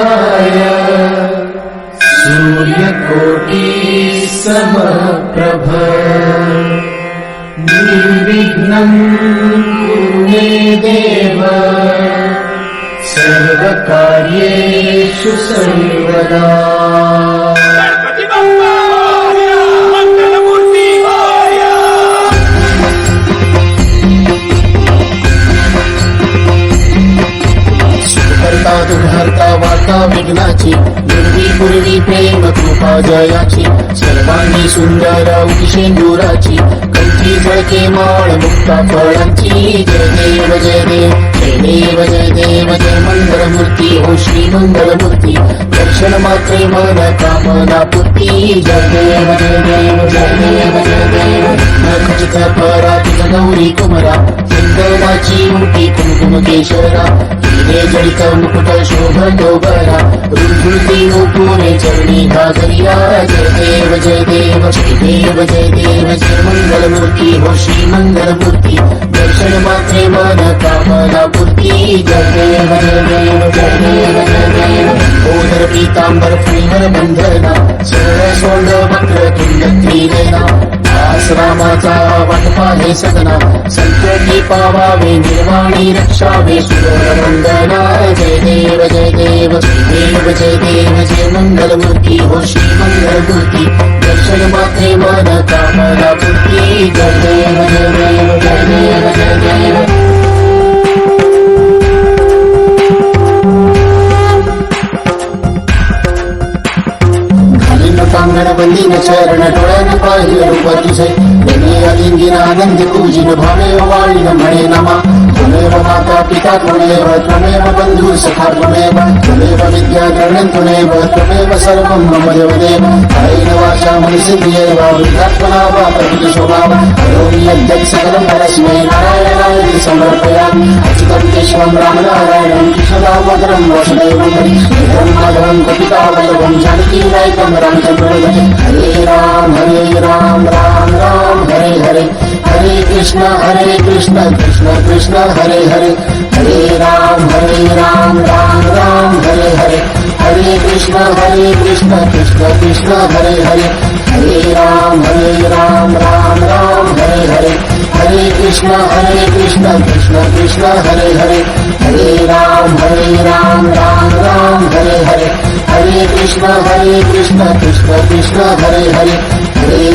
वक्रतुण्डमहाकाय सूर्यकोटि समप्रभ निर्विघ्नं कुरु मे देव सर्वकार्येषु सर्वदा। दुर्हर्ता वार्ता विघ्नाची निर्वी पूर्वी प्रेम कृपा जयाची सर्वांगी सुंदर उषेंदुराची कंठी झळके माळ मुक्ता फळांची जय देव जय देव जय देव जय देव जय मंगलमूर्ती हो श्री मंगलमूर्ती दर्शन मात्रे मन कामना पूर्ती जय देव जय देव जय देव जय देव नखचित पराती गौरी कुमरा चंदनाची मुठी कुमकुम केशरा हिरे जडित मुकुट शोभतो बरा रुंधुळती नूपुरे चरणी घागरिया जय देव जय देव जय देव जय देव जय मंगलमूर्ती हो श्री मंगलमूर्ती दर्शन मात्रे मन कामना पूर्ती जय देव जय देव जय देव जय देव ओदर पीतांबर फणीवर बंधना सरळ सोंड वक्रतुंड त्रिनयना रामाचा वाटपा हे सदना संकटी पावावे निर्वाणी रक्षावे सुर वंदना जय देव जय देव जय देव जय देव जय मंगलमूर्ती हो श्री मंगलमूर्ती दर्शन मात्रे मन कामना पूर्ती जय देव जय देव जय देव जय देव। कांगण बंदीन चरण डोळ्यानं पाहिलं रूप तुझे लिंगीन आनंद पूजिन भावे वाळीन म्हणे नमा त्वमेव माता पिता त्वमेव त्वमेव बंधु सखा त्वमेव त्वमेव विद्या द्रविणं त्वमेव त्वमेव सर्वं मम देवदेव कायेन वाचा मनसेन्द्रियैर्व बुद्ध्यात्मना वा प्रकृतिस्वभाव करोमि यद्यत् सकलं परस्मै नारायणाय समर्पयामि अच्युतं केशवं रामनारायणं कृष्णदामोदरं वासुदेवं हरिं माधवं गोपिकावल्लभं जानकीनायकं रामचन्द्रं हरे राम राम राम हरे हरे हरे कृष्ण कृष्ण कृष्ण हरे हरे हरे राम राम राम हरे हरे हरे कृष्ण कृष्ण कृष्ण हरे हरे हरे राम राम राम हरे हरे हरे कृष्ण कृष्ण कृष्ण हरे हरे हरे राम राम राम हरे हरे हरे कृष्ण कृष्ण कृष्ण हरे हरे हरे